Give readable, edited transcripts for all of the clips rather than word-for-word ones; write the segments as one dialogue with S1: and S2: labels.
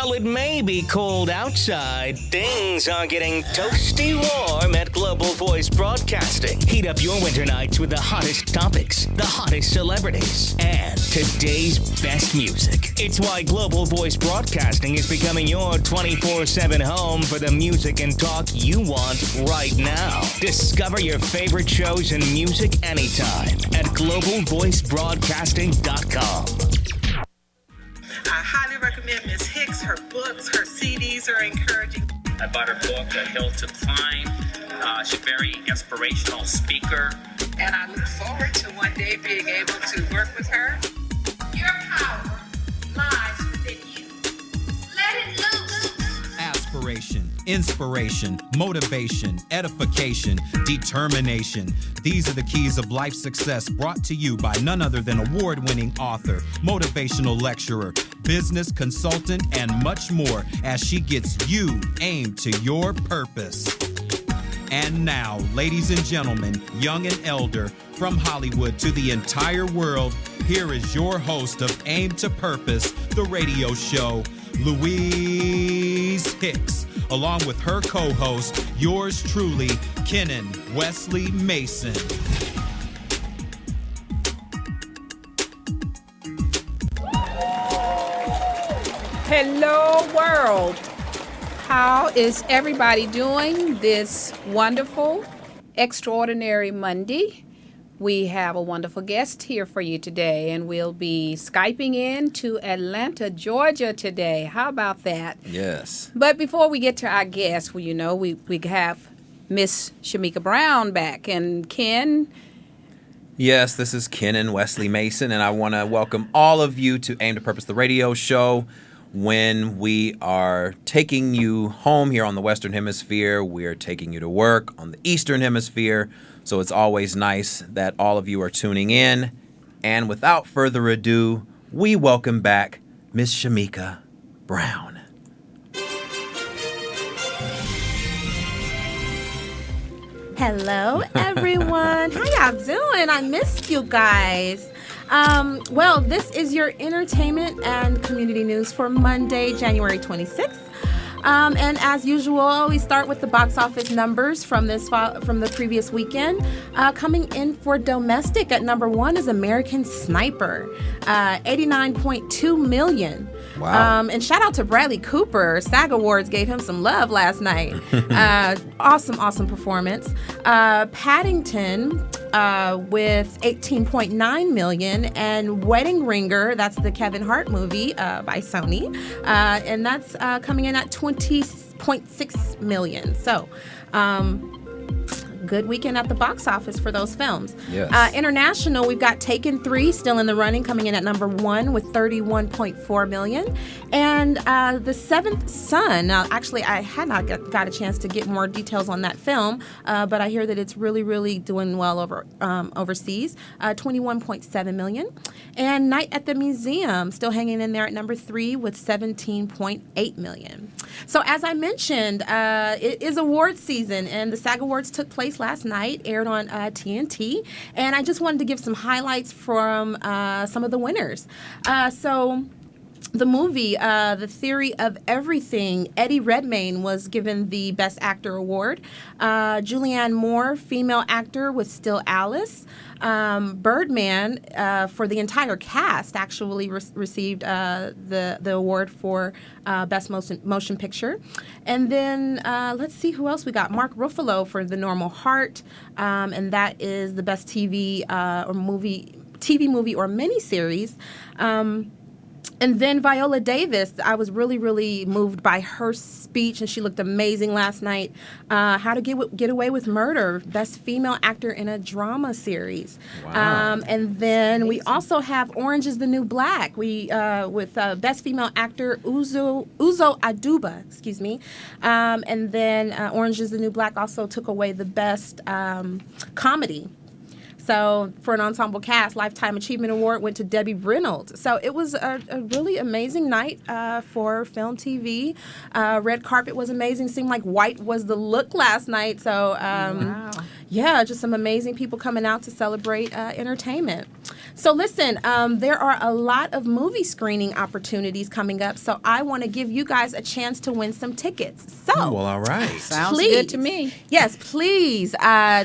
S1: While it may be cold outside, things are getting toasty warm at Global Voice Broadcasting. Heat up your winter nights with the hottest topics, the hottest celebrities, and today's best music. It's why Global Voice Broadcasting is becoming your 24/7 home for the music and talk you want right now. Discover your favorite shows and music anytime at globalvoicebroadcasting.com.
S2: I highly recommend Ms. Hicks. Her books, her CDs are encouraging.
S3: I bought her book, A Hill to Climb. She's a very inspirational speaker.
S2: And I look forward to one day being able to work with her.
S4: Your power lies within you. Let it loose.
S5: Aspiration, inspiration, motivation, edification, determination. These are the keys of life success brought to you by none other than award-winning author, motivational lecturer, business consultant, and much more as she gets you aimed to your purpose. And now, ladies and gentlemen, young and elder, from Hollywood to the entire world, here is your host of Aim to Purpose, the radio show, Louise Hicks, along with her co-host, yours truly, Kenan Wesley Mason.
S6: Hello, world. How is everybody doing this wonderful, extraordinary Monday? We have a wonderful guest here for you today, and we'll be Skyping in to Atlanta, Georgia today. How about that?
S7: Yes.
S6: But before we get to our guest, well, you know, we have Miss Shamika Brown back. And Ken?
S7: Yes, this is Kenan Wesley Mason, and I want to welcome all of you to Aim to Purpose, the radio show. When we are taking you home here on the Western Hemisphere, we're taking you to work on the Eastern Hemisphere. So it's always nice that all of you are tuning in. And without further ado, we welcome back Miss Shamika Brown.
S8: Hello, everyone. How y'all doing? I missed you guys. Well, this is your entertainment and community news for Monday, January 26th. And as usual, we start with the box office numbers from the previous weekend. Coming in for domestic at number one is American Sniper, $89.2 million.
S7: Wow.
S8: And shout out to Bradley Cooper. SAG Awards gave him some love last night. Awesome performance. Paddington with $18.9 million, and Wedding Ringer, that's the Kevin Hart movie by Sony, and that's coming in at $20.6 million. So, good weekend at the box office for those films.
S7: Yes.
S8: International, we've got Taken 3 still in the running, coming in at number one with $31.4 million. And The Seventh Son, now actually I had not got a chance to get more details on that film, but I hear that it's really doing well overseas, $21.7 million. And Night at the Museum, still hanging in there at number 3 with $17.8 million. So as I mentioned, it is awards season, and the SAG Awards took place last night, aired on TNT, and I just wanted to give some highlights from some of the winners. So the movie, The Theory of Everything, Eddie Redmayne was given the Best Actor award. Julianne Moore, female actor with Still Alice. Birdman, for the entire cast, actually received the award for Best Motion Picture. And then let's see who else we got. Mark Ruffalo for The Normal Heart, and that is the Best TV movie or miniseries. And then Viola Davis, I was really moved by her speech, and she looked amazing last night. How to Get Away with Murder, Best Female Actor in a Drama Series.
S7: Wow.
S8: And then we also have Orange is the New Black. We with Best Female Actor Uzo Aduba, excuse me. And then Orange is the New Black also took away the Best Comedy. So for an ensemble cast, Lifetime Achievement Award went to Debbie Reynolds. So it was a really amazing night for film, TV. Red carpet was amazing. Seemed like white was the look last night. So
S6: wow.
S8: Yeah, just some amazing people coming out to celebrate entertainment. So listen, there are a lot of movie screening opportunities coming up, so I want to give you guys a chance to win some tickets. So,
S7: well, all right.
S6: Sounds
S8: please,
S6: good to me.
S8: Yes, please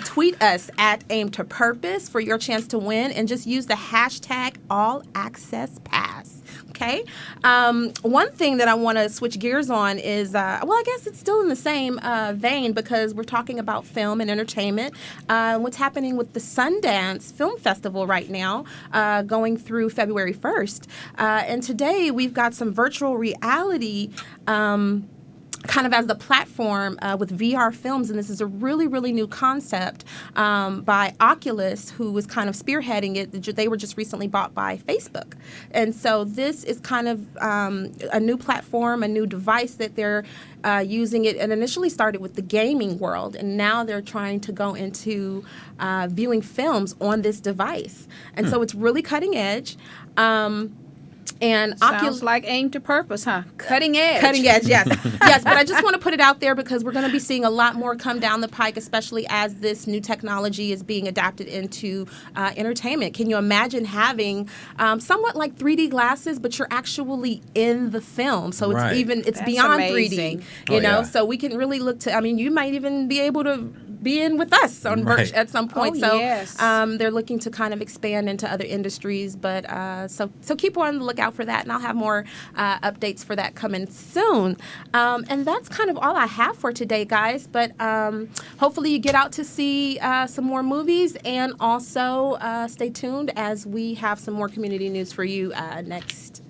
S8: tweet us at Aim to Purpose for your chance to win, and just use the hashtag AllAccessPass. Okay. One thing that I want to switch gears on is, I guess it's still in the same vein, because we're talking about film and entertainment. What's happening with the Sundance Film Festival right now, going through February 1st. And today we've got some virtual reality kind of as the platform with VR films, and this is a really, really new concept by Oculus, who was kind of spearheading it. They were just recently bought by Facebook. And so this is kind of a new platform, a new device that they're using. It initially started with the gaming world, and now they're trying to go into viewing films on this device. And so it's really cutting edge. And
S6: Sounds like Aim to Purpose, huh? Cutting edge.
S8: Cutting edge, yes. Yes, but I just want to put it out there because we're going to be seeing a lot more come down the pike, especially as this new technology is being adapted into entertainment. Can you imagine having somewhat like 3D glasses, but you're actually in the film? So it's
S7: Right.
S8: it's
S6: That's
S8: beyond
S6: amazing.
S8: 3D, you know?
S7: Yeah.
S8: So we can really look to, you might even be able to be in with us on
S7: Right.
S8: at some point.
S6: Oh,
S8: So
S6: yes.
S8: they're looking to kind of expand into other industries, but so keep on the lookout for that, and I'll have more updates for that coming soon. And that's kind of all I have for today, guys. But hopefully you get out to see some more movies, and also stay tuned as we have some more community news for you next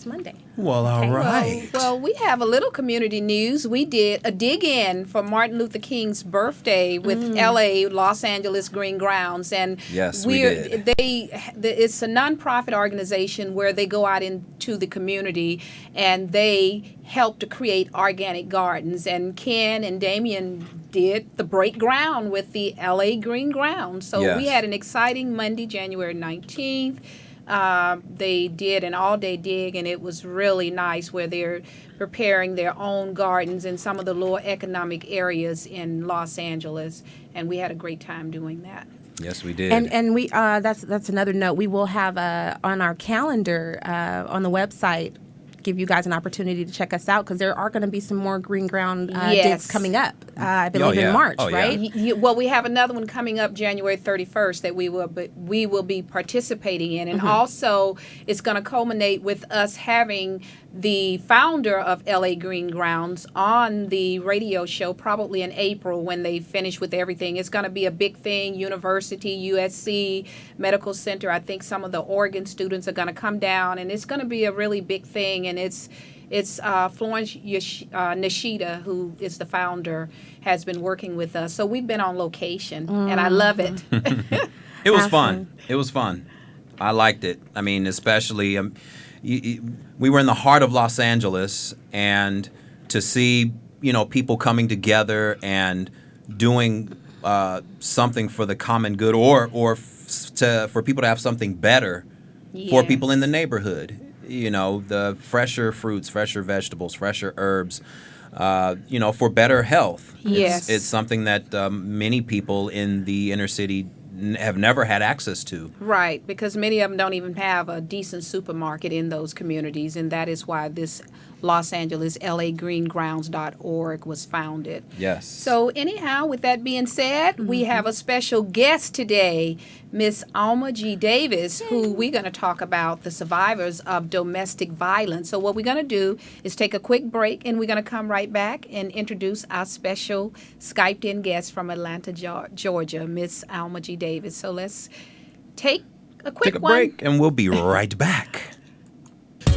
S8: Monday.
S7: Well, all right.
S6: Well, we have a little community news. We did a dig-in for Martin Luther King's birthday with LA, Los Angeles Green Grounds. And
S7: Yes, we did.
S6: It's a nonprofit organization where they go out into the community and they help to create organic gardens. And Ken and Damien did the break ground with the LA Green Grounds. So
S7: Yes.
S6: we had an exciting Monday, January 19th. They did an all-day dig, and it was really nice, where they're preparing their own gardens in some of the lower economic areas in Los Angeles, and we had a great time doing that.
S7: Yes, we did.
S8: And we that's another note. We will have on our calendar on the website, give you guys an opportunity to check us out, because there are going to be some more green ground
S6: Yes.
S8: digs coming up, I believe
S7: yeah.
S8: in March,
S7: Oh, yeah.
S8: right?
S6: Well, we have another one coming up January 31st that we will be participating in, and also it's going to culminate with us having the founder of LA Green Grounds on the radio show probably in April when they finish with everything. It's going to be a big thing. University, USC, Medical Center. I think some of the Oregon students are going to come down, and it's going to be a really big thing. And it's Florence Nishida, who is the founder, has been working with us. So we've been on location, and I love it.
S7: It was fun. It was fun. I liked it. I mean, especially we were in the heart of Los Angeles, and to see people coming together and doing something for the common good, or for people to have something better for people in the neighborhood. The fresher fruits, fresher vegetables, fresher herbs. For better health.
S6: Yes.
S7: It's something that many people in the inner city have never had access to.
S6: Right, because many of them don't even have a decent supermarket in those communities, and that is why this Los Angeles LAGreengrounds.org was founded.
S7: Yes.
S6: So anyhow, with that being said, we have a special guest today, Miss Alma G. Davis, who we're going to talk about the survivors of domestic violence. So what we're going to do is take a quick break, and we're going to come right back and introduce our special Skyped-in guest from Atlanta, Georgia, Miss Alma G. Davis. So let's take a quick
S7: break, and we'll be right back.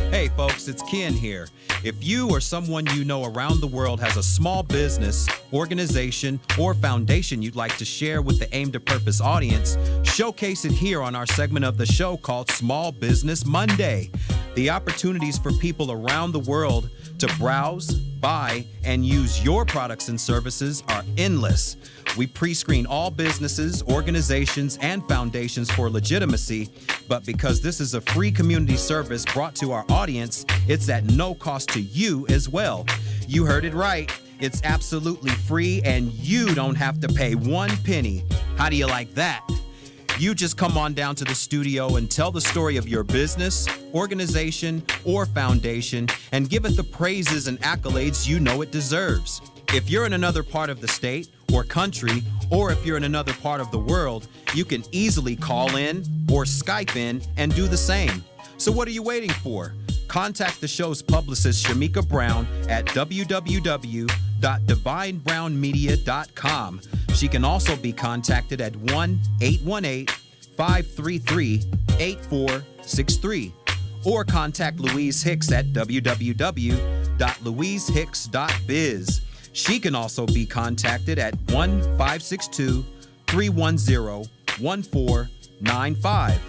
S5: Hey folks, it's Ken here. If you or someone you know around the world has a small business, organization, or foundation you'd like to share with the Aim to Purpose audience, showcase it here on our segment of the show called Small Business Monday. The opportunities for people around the world to browse, buy, and use your products and services are endless. We pre-screen all businesses, organizations, and foundations for legitimacy, but because this is a free community service brought to our audience, it's at no cost to you as well. You heard it right. It's absolutely free, and you don't have to pay one penny. How do you like that? You just come on down to the studio and tell the story of your business, organization, or foundation and give it the praises and accolades you know it deserves. If you're in another part of the state or country, or if you're in another part of the world, you can easily call in or Skype in and do the same. So what are you waiting for? Contact the show's publicist, Shamika Brown, at www.divinebrownmedia.com. She can also be contacted at 1-818-533-8463. Or contact Louise Hicks at www.louisehicks.biz. She can also be contacted at 1-562-310-1495.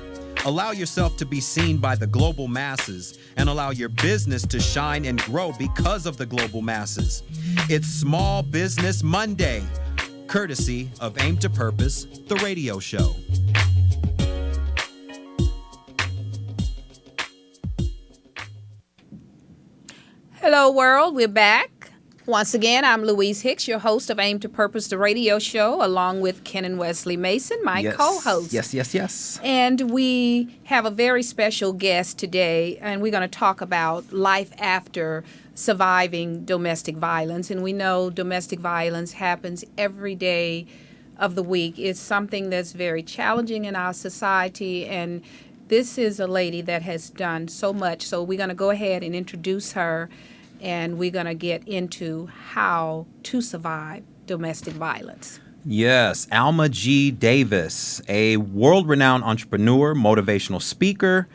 S5: Allow yourself to be seen by the global masses and allow your business to shine and grow because of the global masses. It's Small Business Monday, courtesy of Aim to Purpose, the radio show.
S6: Hello, world. We're back. Once again, I'm Louise Hicks, your host of Aim to Purpose, the radio show, along with Ken and Wesley Mason, my co-host.
S7: Yes.
S6: And we have a very special guest today, and we're going to talk about life after surviving domestic violence. And we know domestic violence happens every day of the week. It's something that's very challenging in our society, and this is a lady that has done so much. So we're going to go ahead and introduce her, and we're going to get into how to survive domestic violence.
S7: Yes, Alma G. Davis, a world-renowned entrepreneur, motivational speaker,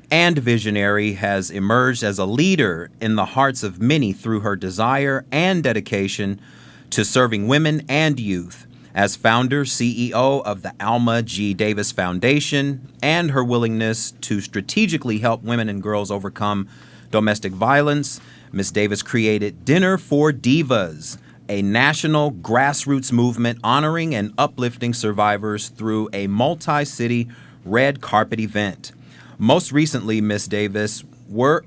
S7: and visionary, has emerged as a leader in the hearts of many through her desire and dedication to serving women and youth. As founder, CEO of the Alma G. Davis Foundation, and her willingness to strategically help women and girls overcome domestic violence, Ms. Davis created Dinner for Divas, a national grassroots movement honoring and uplifting survivors through a multi-city red carpet event. Most recently, Ms. Davis's work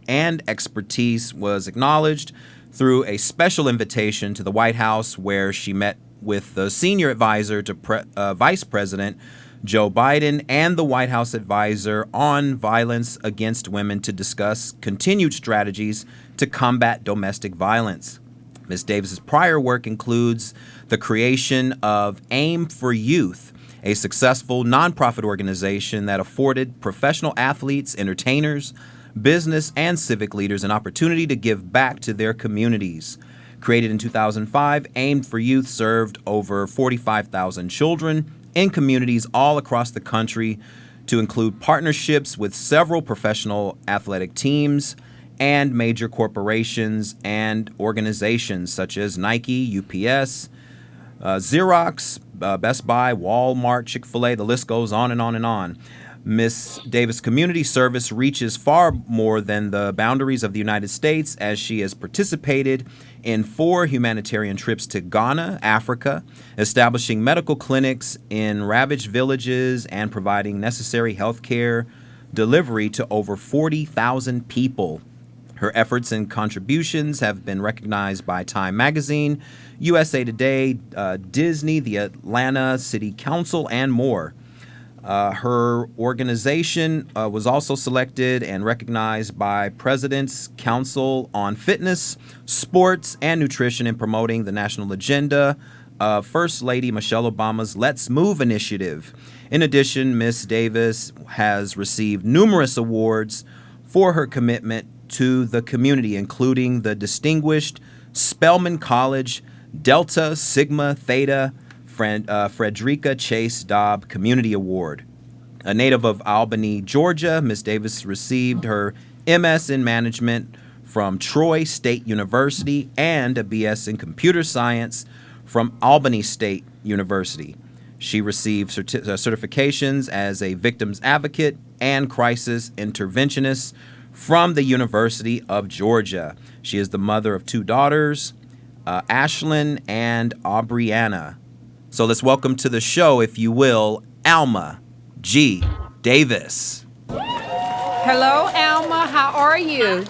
S7: and expertise was acknowledged through a special invitation to the White House, where she met with the senior advisor to Vice President Joe Biden and the White House advisor on violence against women to discuss continued strategies to combat domestic violence. Ms. Davis's prior work includes the creation of Aim for Youth, a successful nonprofit organization that afforded professional athletes, entertainers, business, and civic leaders an opportunity to give back to their communities. Created in 2005, Aim for Youth served over 45,000 children in communities all across the country, to include partnerships with several professional athletic teams and major corporations and organizations such as Nike, UPS, Xerox, Best Buy, Walmart, Chick-fil-A, the list goes on and on and on. Ms. Davis' community service reaches far more than the boundaries of the United States, as she has participated in 4 humanitarian trips to Ghana, Africa, establishing medical clinics in ravaged villages and providing necessary health care delivery to over 40,000 people. Her efforts and contributions have been recognized by Time Magazine, USA Today, Disney, the Atlanta City Council, and more. Her organization was also selected and recognized by President's Council on Fitness, Sports, and Nutrition in promoting the national agenda of First Lady Michelle Obama's Let's Move initiative. In addition, Ms. Davis has received numerous awards for her commitment to the community, including the distinguished Spelman College Delta Sigma Theta Frederica Chase Dobb Community Award. A native of Albany, Georgia, Ms. Davis received her MS in Management from Troy State University and a BS in Computer Science from Albany State University. She received certifications as a victim's advocate and crisis interventionist from the University of Georgia. She is the mother of 2 daughters, Ashlyn and Aubriana. So let's welcome to the show, if you will, Alma G. Davis.
S6: Hello, Alma. How are you?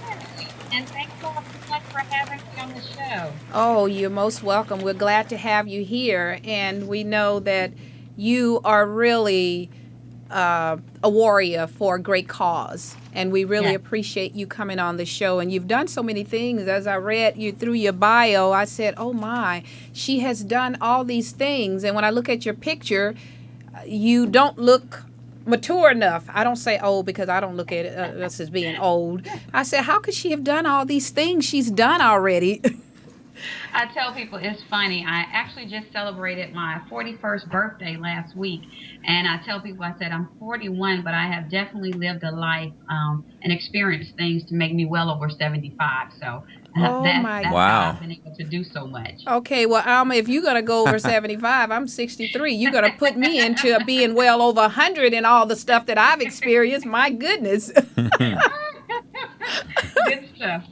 S4: And thanks so much for having me on the show.
S6: Oh, you're most welcome. We're glad to have you here. And we know that you are really a warrior for a great cause. And we really appreciate you coming on the show. And you've done so many things. As I read you through your bio, I said, oh my, she has done all these things. And when I look at your picture, you don't look mature enough. I don't say old because I don't look at us as being old. I said, how could she have done all these things she's done already?
S9: I tell people it's funny. I actually just celebrated my 41st birthday last week. And I tell people, I said, I'm 41, but I have definitely lived a life and experienced things to make me well over 75. So that's how I've been able to do so much.
S6: Okay, well, Alma, if you're going to go over 75, I'm 63. You're going to put me into being well over 100 and all the stuff that I've experienced. My goodness.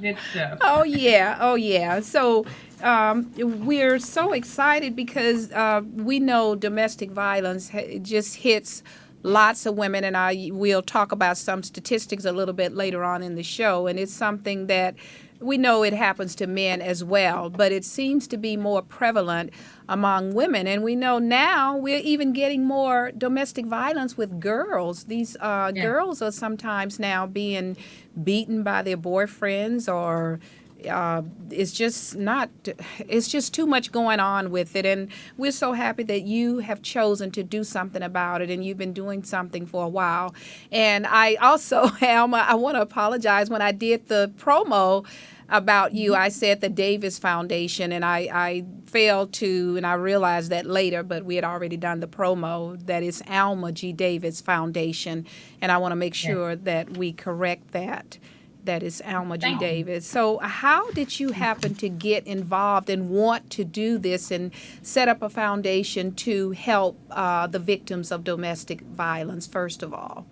S9: Good stuff.
S6: Oh, yeah. So we're so excited because we know domestic violence just hits lots of women, and we'll talk about some statistics a little bit later on in the show, and it's something that we know it happens to men as well, but it seems to be more prevalent among women. And we know now we're even getting more domestic violence with girls. These girls are sometimes now being beaten by their boyfriends, or it's just too much going on with it. And we're so happy that you have chosen to do something about it, and you've been doing something for a while. And I also, Alma, I want to apologize. When I did the promo about you, I said the Davis Foundation, and I failed to, and I realized that later, but we had already done the promo. That is Alma G. Davis Foundation, and I want to make sure that we correct that. That is Alma G. Davis. So how did you happen to get involved and want to do this and set up a foundation to help the victims of domestic violence, first of all?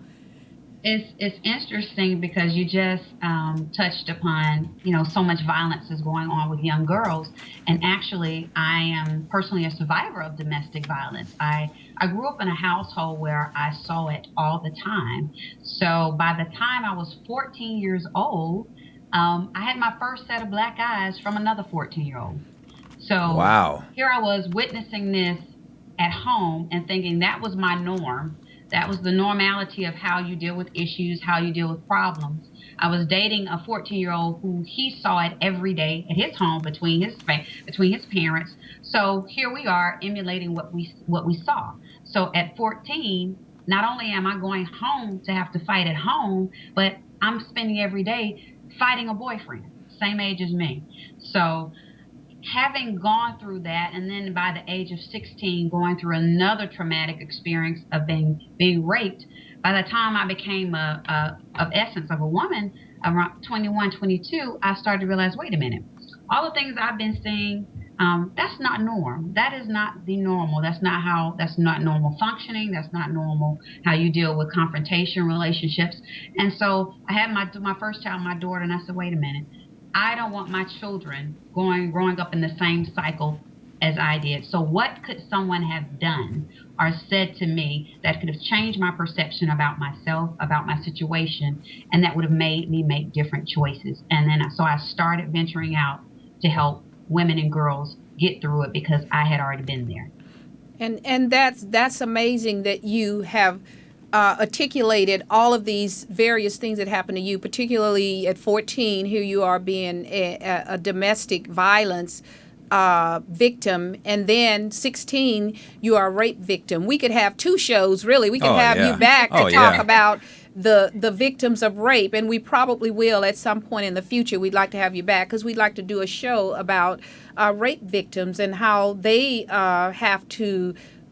S9: It's interesting because you just touched upon, so much violence is going on with young girls. And actually, I am personally a survivor of domestic violence. I grew up in a household where I saw it all the time. So by the time I was 14 years old, I had my first set of black eyes from another 14-year-old. So here I was witnessing this at home and thinking that was my norm. That was the normality of how you deal with issues, how you deal with problems. I was dating a 14-year-old who he saw it every day at his home between his parents. So here we are emulating what we saw. So at 14, not only am I going home to have to fight at home, but I'm spending every day fighting a boyfriend, same age as me. So having gone through that, and then by the age of 16, going through another traumatic experience of being raped, by the time I became of essence of a woman, around 21, 22, I started to realize, wait a minute, all the things I've been seeing, that's not norm. That is not the normal. That's not normal functioning. That's not normal how you deal with confrontation relationships. And so I had my first child, my daughter, and I said, wait a minute. I don't want my children growing up in the same cycle as I did. So what could someone have done or said to me that could have changed my perception about myself, about my situation, and that would have made me make different choices? And then so I started venturing out to help women and girls get through it because I had already been there.
S6: And that's amazing that you have articulated all of these various things that happened to you, particularly at 14. Here you are being a domestic violence victim, and then 16, you are a rape victim. We could have two shows, really. We could have you back to talk about the victims of rape, and we probably will at some point in the future. We'd like to have you back because we'd like to do a show about rape victims and how they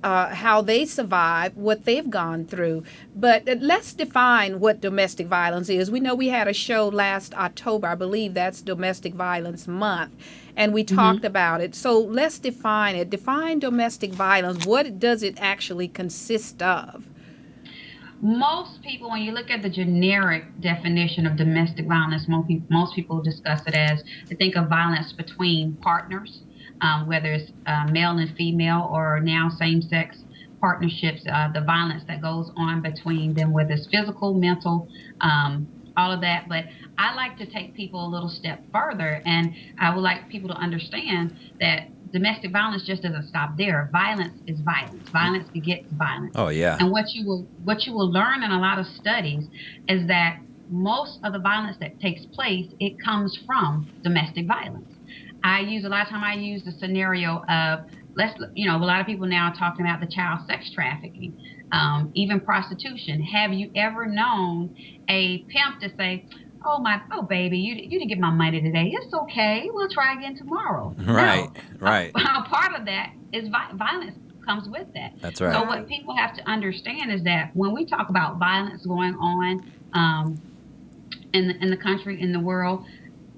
S6: how they survive, what they've gone through. But let's define what domestic violence is. We know we had a show last October. I believe that's Domestic Violence Month, and we talked about it. So let's define it. Define domestic violence. What does it actually consist of?
S9: Most people, when you look at the generic definition of domestic violence, most people discuss it as they think of violence between partners. Whether it's male and female or now same-sex partnerships, the violence that goes on between them, whether it's physical, mental, all of that. But I like to take people a little step further, and I would like people to understand that domestic violence just doesn't stop there. Violence is violence. Violence begets violence.
S7: Oh yeah.
S9: And what you will learn in a lot of studies is that most of the violence that takes place, it comes from domestic violence. I use the scenario of, a lot of people now are talking about the child sex trafficking, even prostitution. Have you ever known a pimp to say, oh baby, you didn't get my money today. It's okay. We'll try again tomorrow.
S7: Right,
S9: No.
S7: right.
S9: Part of that is violence comes with that.
S7: That's right.
S9: So what people have to understand is that when we talk about violence going on in the country, in the world,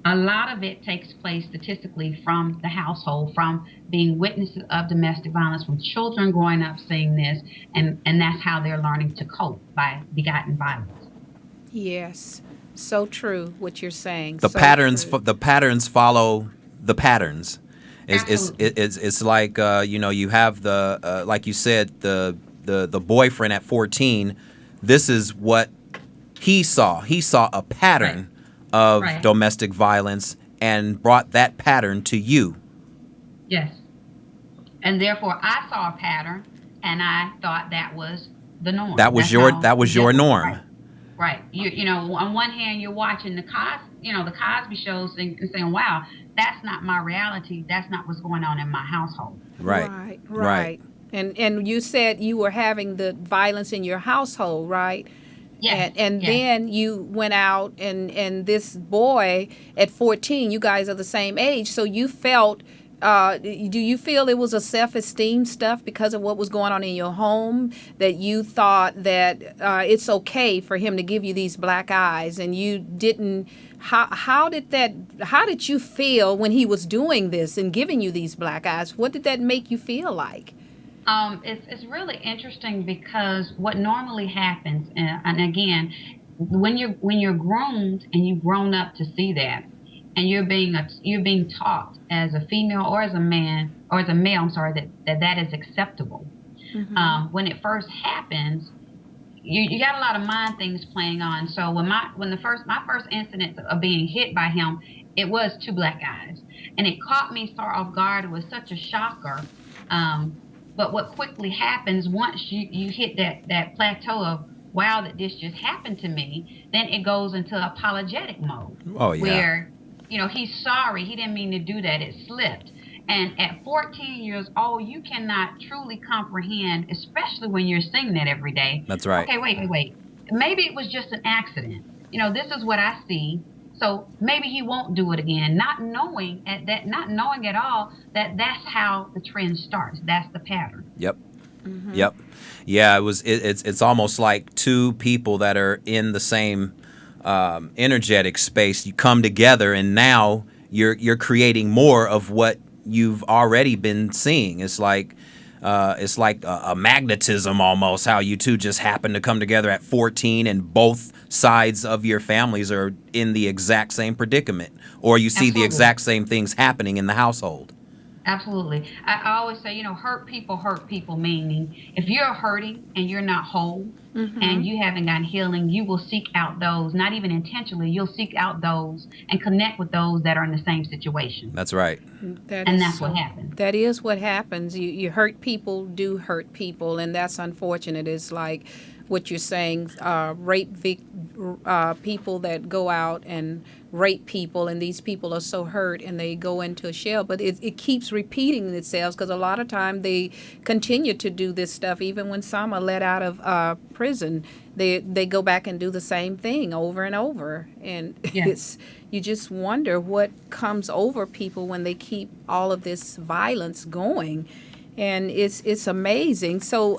S9: a lot of it takes place statistically from the household, from being witnesses of domestic violence, from children growing up seeing this, and that's how they're learning to cope, by begotten violence.
S6: Yes, so true what you're saying.
S7: The
S6: So
S7: patterns
S6: true.
S7: the patterns follow the patterns. It's like you have the like you said, the boyfriend at 14. This is what he saw. He saw a pattern of domestic violence and brought that pattern to you.
S9: Yes. And therefore I saw a pattern and I thought that was the norm.
S7: That was your norm.
S9: Right. You know, on one hand you're watching the Cosby shows and saying, wow, that's not my reality. That's not what's going on in my household.
S6: Right. And you said you were having the violence in your household, right?
S9: Yes.
S6: And then you went out and this boy at 14, you guys are the same age, so you felt, do you feel it was a self-esteem stuff because of what was going on in your home, that you thought that it's okay for him to give you these black eyes, and you didn't, how did you feel when he was doing this and giving you these black eyes? What did that make you feel like?
S9: It's really interesting because what normally happens, and again, when you're groomed and you've grown up to see that, and you're being taught as a female or as a man or as a male, that is acceptable. When it first happens, you got a lot of mind things playing on. So when my first incident of being hit by him, it was 2 black eyes, and it caught me so off guard. It was such a shocker. But what quickly happens once you hit that plateau of, wow, that this just happened to me, then it goes into apologetic mode.
S7: Oh, yeah.
S9: Where, he's sorry. He didn't mean to do that. It slipped. And at 14 years old, you cannot truly comprehend, especially when you're seeing that every day.
S7: That's right.
S9: Okay, wait. Maybe it was just an accident. This is what I see. So maybe he won't do it again, not knowing at all that that's how the trend starts. That's the pattern.
S7: Yep. Yep. Yeah, it's almost like 2 people that are in the same energetic space. You come together, and now you're creating more of what you've already been seeing. It's like a magnetism almost, how you two just happen to come together at 14 and both sides of your families are in the exact same predicament, or you see the exact same things happening in the household.
S9: Absolutely. I always say, hurt people, meaning if you're hurting and you're not whole and you haven't gotten healing, you will seek out those, not even intentionally, you'll seek out those and connect with those that are in the same situation.
S7: That's right.
S9: That's what happens.
S6: That is what happens. You hurt people do hurt people, and that's unfortunate. It's like what you're saying, people that go out and rape people, and these people are so hurt and they go into a shell, but it keeps repeating itself, because a lot of time they continue to do this stuff. Even when some are let out of prison, they go back and do the same thing over and over, and you just wonder what comes over people when they keep all of this violence going, and it's amazing. So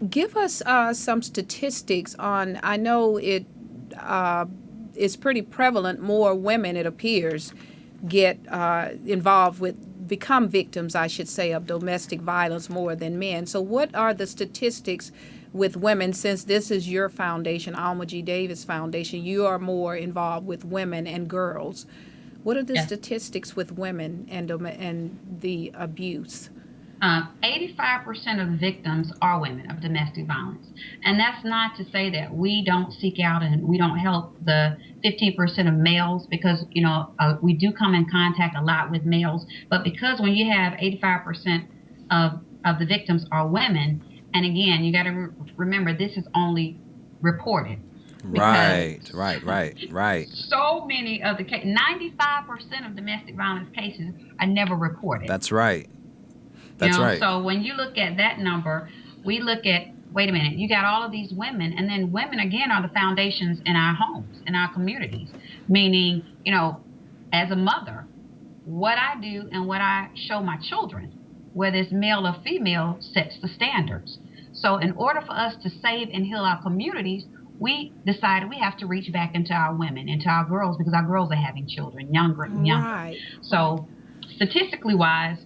S6: give us some statistics on, I know it's pretty prevalent, more women, it appears, get become victims, I should say, of domestic violence more than men. So what are the statistics with women, since this is your foundation, Alma G. Davis Foundation? You are more involved with women and girls. What are the statistics with women and the abuse?
S9: 85% of the victims are women of domestic violence. And that's not to say that we don't seek out and we don't help the 15% of males, because, we do come in contact a lot with males. But because when you have 85% of the victims are women, and again, you got to remember, this is only reported.
S7: Right.
S9: So many of the 95% of domestic violence cases are never reported.
S7: That's right. Right.
S9: So when you look at that number, we look at, wait a minute, you got all of these women, and then women again are the foundations in our homes, in our communities. Meaning, as a mother, what I do and what I show my children, whether it's male or female, sets the standards. So in order for us to save and heal our communities, we decided we have to reach back into our women, into our girls, because our girls are having children, younger and younger.
S6: Right.
S9: So statistically wise,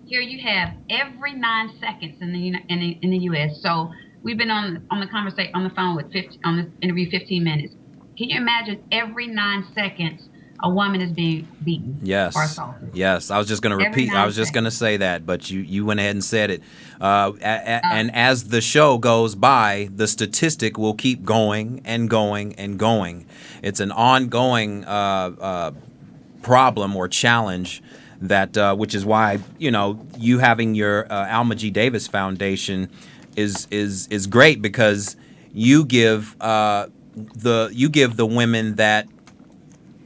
S9: here you have every 9 seconds in the U.S. So we've been on the phone with on this interview 15 minutes. Can you imagine every 9 seconds a woman is being beaten or assaulted?
S7: Yes. I was just going to repeat. I was just going to say that, but you went ahead and said it. And as the show goes by, the statistic will keep going and going and going. It's an ongoing problem or challenge. That which is why you having your Alma G Davis Foundation is great, because you give the women that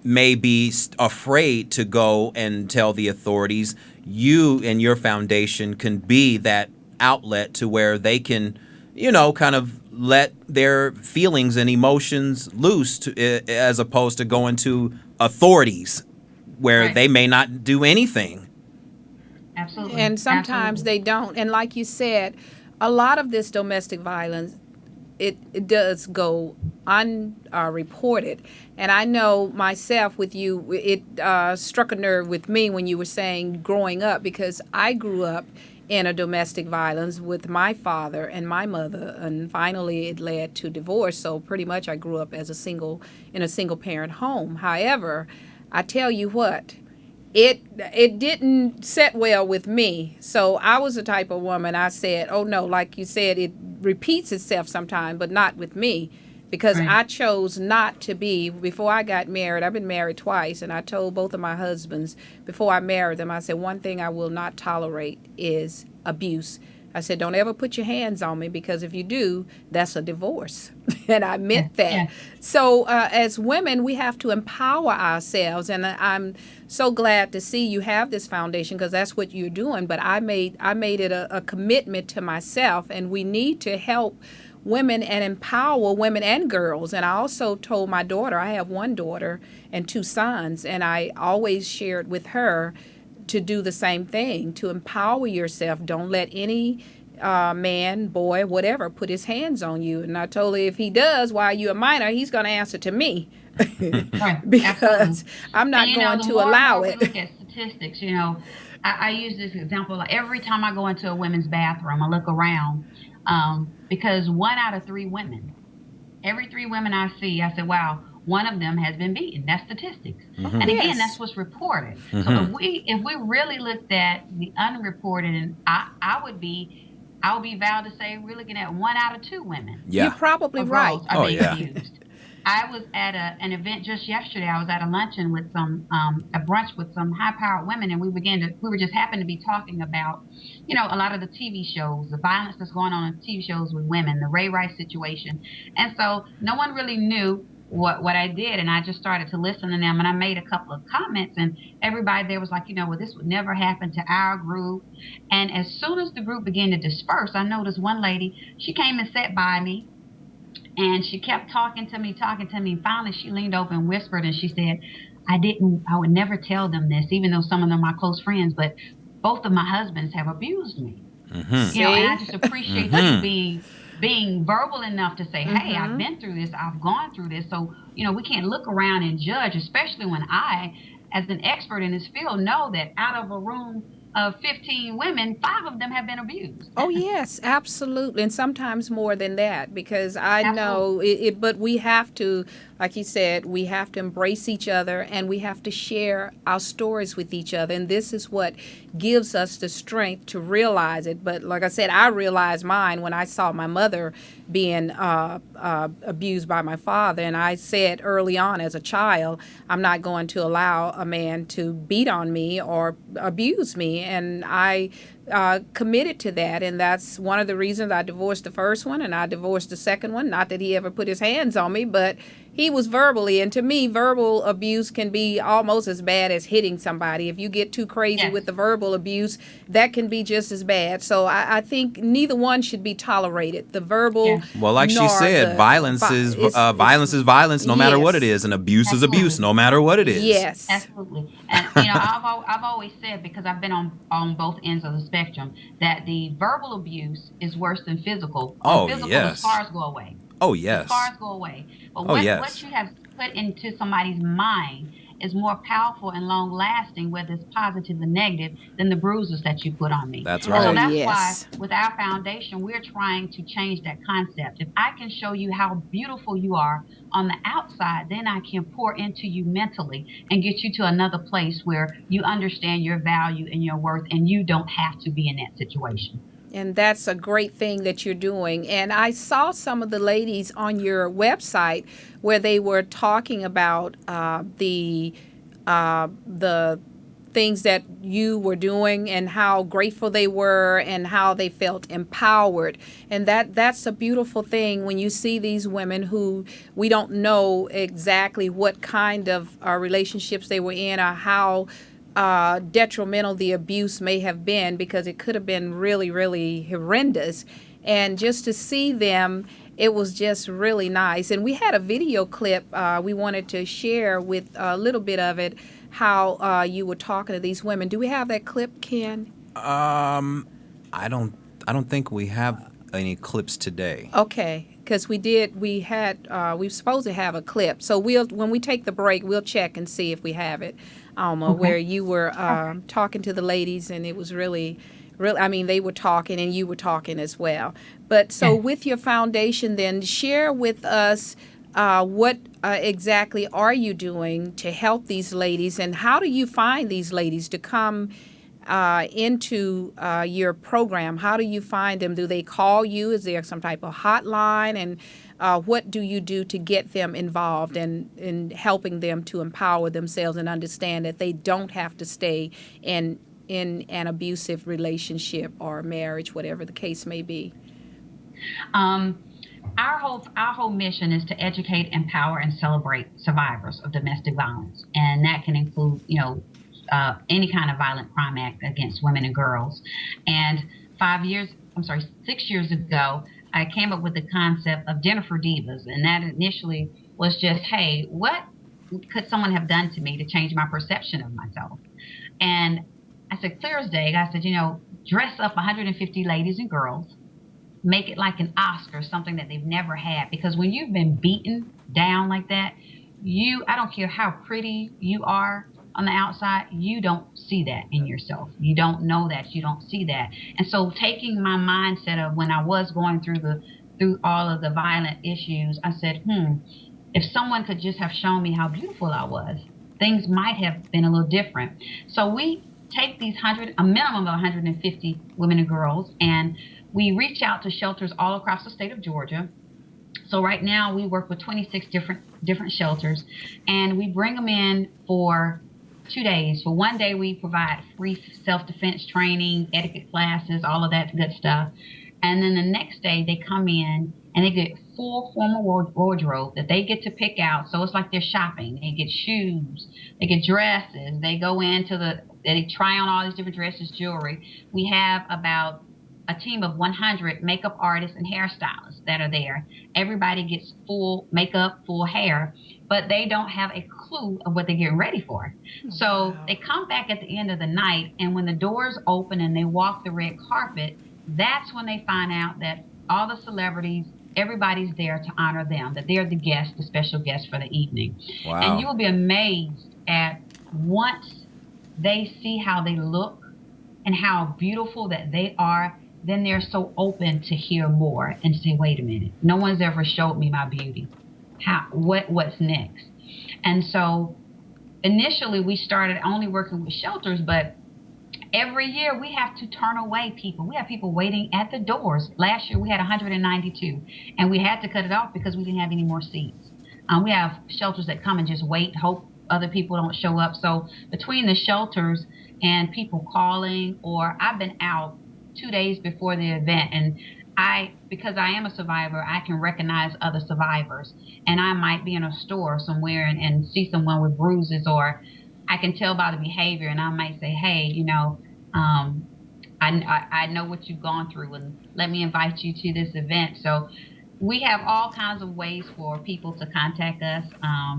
S7: may be afraid to go and tell the authorities. You and your foundation can be that outlet to where they can kind of let their feelings and emotions loose, as opposed to going to authorities where they may not do anything.
S9: Absolutely.
S6: And sometimes they don't. And like you said, a lot of this domestic violence, it does go unreported. And I know myself with you, it struck a nerve with me when you were saying growing up, because I grew up in a domestic violence with my father and my mother, and finally it led to divorce. So pretty much I grew up as in a single parent home. However, I tell you what, it didn't set well with me. So I was the type of woman, I said, oh no, like you said, it repeats itself sometimes, but not with me, because I chose not to be. Before I got married, I've been married twice, and I told both of my husbands before I married them, I said, one thing I will not tolerate is abuse. I said, don't ever put your hands on me, because if you do, that's a divorce. And I meant that. Yeah. So as women, we have to empower ourselves. And I'm so glad to see you have this foundation, because that's what you're doing. But I made it a commitment to myself, and we need to help women and empower women and girls. And I also told my daughter, I have one daughter and 2 sons, and I always shared with her to do the same thing, to empower yourself. Don't let any man, boy, whatever, put his hands on you. And I told her, if he does while you're a minor, he's going to answer to me. Because I'm not going to allow it.
S9: We look at statistics, I use this example. Like every time I go into a women's bathroom, I look around, because 1 out of 3 women, every 3 women I see, I say, wow, one of them has been beaten. That's statistics. Mm-hmm. And again, that's what's reported. Mm-hmm. So if we really looked at the unreported, and I would be vowed to say we're looking at 1 out of 2 women.
S6: Yeah. You're probably right.
S9: Are being abused. I was at an event just yesterday. I was at a luncheon with a brunch with some high-powered women, and we were just happened to be talking about, a lot of the TV shows, the violence that's going on in TV shows with women, the Ray Rice situation. And so no one really knew what I did, and I just started to listen to them, and I made a couple of comments, and everybody there was like, well, this would never happen to our group. And as soon as the group began to disperse, I noticed one lady, she came and sat by me, and she kept talking to me. Finally, she leaned over and whispered, and she said, I would never tell them this, even though some of them are my close friends, but both of my husbands have abused me. Mm-hmm. And I just appreciate you being verbal enough to say, hey, I've been through this, I've gone through this. So, we can't look around and judge, especially when I, as an expert in this field, know that out of a room of 15 women, 5 of them have been abused.
S6: Oh, yes, absolutely. And sometimes more than that, because I know it, but we have to like you said, we have to embrace each other and we have to share our stories with each other. And this is what gives us the strength to realize it. But like I said, I realized mine when I saw my mother being abused by my father. And I said early on as a child, I'm not going to allow a man to beat on me or abuse me. And I committed to that, and that's one of the reasons I divorced the first one and I divorced the second one. Not that he ever put his hands on me, but he was verbally, and to me, verbal abuse can be almost as bad as hitting somebody. If you get too crazy with the verbal abuse, that can be just as bad. So I think neither one should be tolerated. The verbal,
S7: well, like she said, violence is violence, no matter what it is, and abuse is abuse, no matter what it is.
S6: Yes,
S9: absolutely. And you know, I've always said, because I've been on both ends of the spectrum, that the verbal abuse is worse than physical. The scars go away.
S7: Oh, yes.
S9: The scars go away. But what you have put into somebody's mind is more powerful and long-lasting, whether it's positive or negative, than the bruises that you put on me.
S7: That's right.
S9: So that's why, with our foundation, we're trying to change that concept. If I can show you how beautiful you are on the outside, then I can pour into you mentally and get you to another place where you understand your value and your worth, and you don't have to be in that situation.
S6: And that's a great thing that you're doing. And I saw some of the ladies on your website where they were talking about the things that you were doing and how grateful they were and how they felt empowered. And that's a beautiful thing when you see these women who we don't know exactly what kind of relationships they were in or how detrimental the abuse may have been, because it could have been really, really horrendous. And just to see them, it was just really nice. And we had a video clip we wanted to share with a little bit of it, how you were talking to these women. Do we have that clip, Ken?
S7: I don't think we have any clips today.
S6: Okay. Because we were supposed to have a clip. So when we take the break, we'll check and see if we have it, Alma, where you were talking to the ladies, and it was really, I mean, they were talking and you were talking as well. But so with your foundation, then share with us what exactly are you doing to help these ladies, and how do you find these ladies to come into your program? How do you find them? Do they call you? Is there some type of hotline? And what do you do to get them involved and in helping them to empower themselves and understand that they don't have to stay in an abusive relationship or marriage, whatever the case may be?
S9: Our whole mission is to educate, empower, and celebrate survivors of domestic violence, and that can include, any kind of violent crime act against women and girls. And 6 years ago, I came up with the concept of dinner for divas, and that initially was just, hey, what could someone have done to me to change my perception of myself? And I said, clear as day, I said, dress up 150 ladies and girls, make it like an Oscar, something that they've never had. Because when you've been beaten down like that, I don't care how pretty you are on the outside, you don't see that in yourself. You don't know that. You don't see that. And so taking my mindset of when I was going through all of the violent issues, I said, if someone could just have shown me how beautiful I was, things might have been a little different. So we take these a minimum of 150 women and girls, and we reach out to shelters all across the state of Georgia. So right now we work with 26 different shelters, and we bring them in for 2 days. For 1 day, we provide free self-defense training, etiquette classes, all of that good stuff. And then the next day, they come in and they get full formal wardrobe that they get to pick out. So it's like they're shopping. They get shoes, they get dresses. They go they try on all these different dresses, jewelry. We have about a team of 100 makeup artists and hairstylists that are there. Everybody gets full makeup, full hair, but they don't have a clue of what they're getting ready for. So they come back at the end of the night, and when the doors open and they walk the red carpet, that's when they find out that all the celebrities, everybody's there to honor them, that they're the special guest for the evening.
S7: Wow.
S9: And you will be amazed at once they see how they look and how beautiful that they are, then they're so open to hear more and say, wait a minute, no one's ever showed me my beauty. what's next. And so initially we started only working with shelters, but every year we have to turn away people. We have people waiting at the doors. Last year we had 192, and we had to cut it off because we didn't have any more seats. We have shelters that come and just wait, hope other people don't show up. So between the shelters and people calling, or I've been out 2 days before the event, and because I am a survivor, I can recognize other survivors. And I might be in a store somewhere and see someone with bruises, or I can tell by the behavior, and I might say, hey, I know what you've gone through, and let me invite you to this event. So we have all kinds of ways for people to contact us,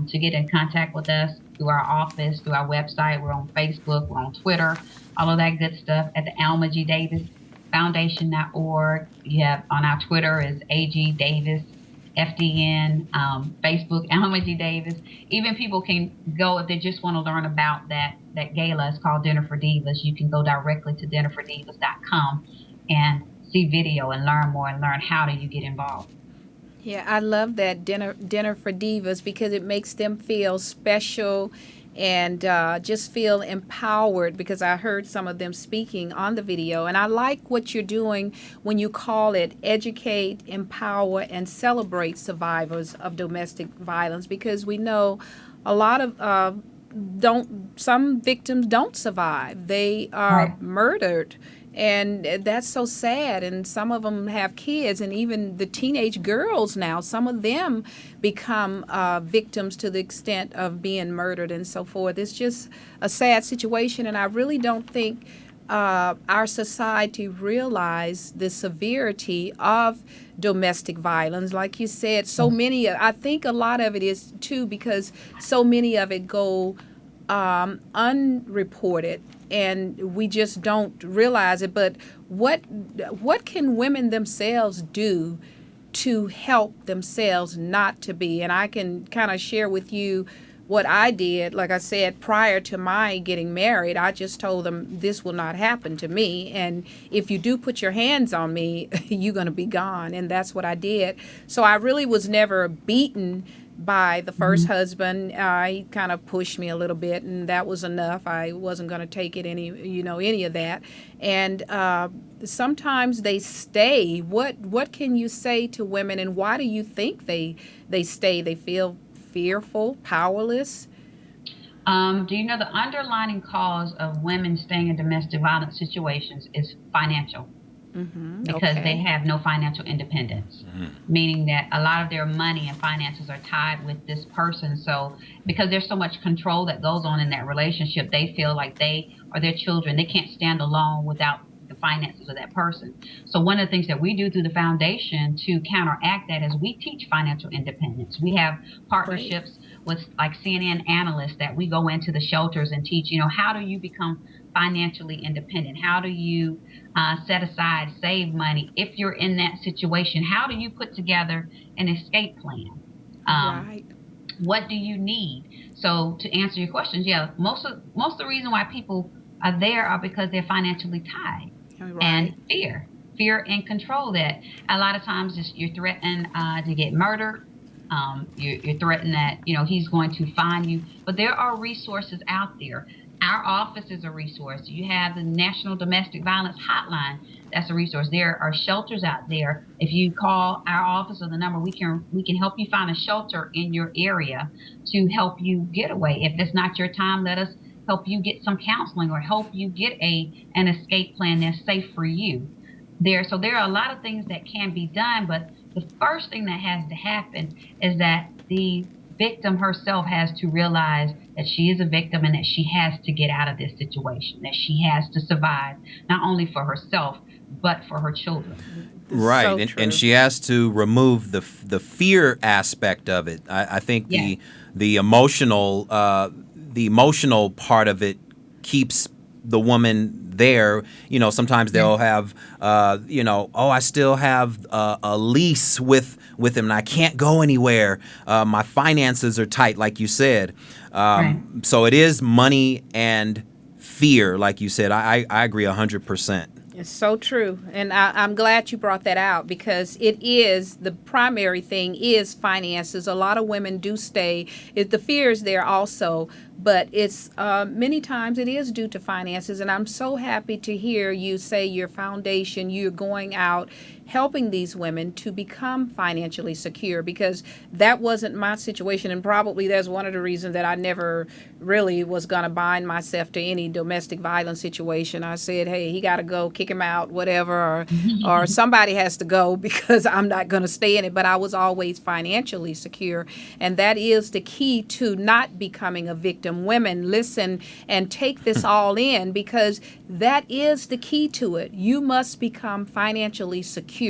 S9: to get in contact with us through our office, through our website. We're on Facebook, we're on Twitter, all of that good stuff at the Alma G Davis Foundation.org. You have on our Twitter is AG Davis FDN, Facebook Alma G Davis. Even people can go if they just want to learn about that gala. It's called Dinner for Divas. You can go directly to dinnerfordivas.com and see video and learn more and learn how do you get involved.
S6: Yeah, I love that Dinner for Divas because it makes them feel special and just feel empowered, because I heard some of them speaking on the video. And I like what you're doing when you call it Educate, Empower, and Celebrate Survivors of Domestic Violence, because we know a lot of some victims don't survive. They are murdered. And that's so sad. And some of them have kids, and even the teenage girls now, some of them become victims to the extent of being murdered and so forth. It's just a sad situation, and I really don't think our society realize the severity of domestic violence. Like you said, so many, I think a lot of it is too because so many of it go unreported, and we just don't realize it. But what can women themselves do to help themselves not to be? And I can kind of share with you what I did. Like I said, prior to my getting married, I just told them this will not happen to me, and if you do put your hands on me, you're going to be gone. And that's what I did. So I really was never beaten by the first husband. He kind of pushed me a little bit, and that was enough. I wasn't going to take it any of that. And sometimes they stay. What can you say to women, and why do you think they stay? They feel fearful, powerless?
S9: Do you know the underlying cause of women staying in domestic violence situations is financial? Because they have no financial independence, meaning that a lot of their money and finances are tied with this person. So because there's so much control that goes on in that relationship, they feel like they or their children, they can't stand alone without the finances of that person. So one of the things that we do through the foundation to counteract that is we teach financial independence. We have partnerships with like CNN analysts that we go into the shelters and teach, how do you become financially independent? How do you set aside, save money? If you're in that situation, how do you put together an escape plan? What do you need? So to answer your questions, most of the reason why people are there are because they're financially tied. And fear and control. That a lot of times you're threatened to get murdered. You're threatened that he's going to find you. But there are resources out there. Our office is a resource. You have the National Domestic Violence Hotline. That's a resource. There are shelters out there. If you call our office or the number, we can help you find a shelter in your area to help you get away. If it's not your time, let us help you get some counseling or help you get an escape plan that's safe for you. So there are a lot of things that can be done, but the first thing that has to happen is that the victim herself has to realize that she is a victim and that she has to get out of this situation, that she has to survive, not only for herself, but for her children.
S7: Right, so and she has to remove the fear aspect of it. I think the emotional part of it keeps the woman there. Sometimes they'll have, I still have a lease with him and I can't go anywhere. My finances are tight, like you said. So it is money and fear, like you said. I agree 100%.
S6: It's so true. And I'm glad you brought that out because it is the primary thing is finances. A lot of women do stay. The fear is there also, but it's many times it is due to finances. And I'm so happy to hear you say your foundation, you're going out helping these women to become financially secure, because that wasn't my situation. And probably that's one of the reasons that I never really was going to bind myself to any domestic violence situation. I said, hey, he got to go, kick him out, whatever, or somebody has to go because I'm not going to stay in it. But I was always financially secure. And that is the key to not becoming a victim. Women, listen and take this all in, because that is the key to it. You must become financially secure.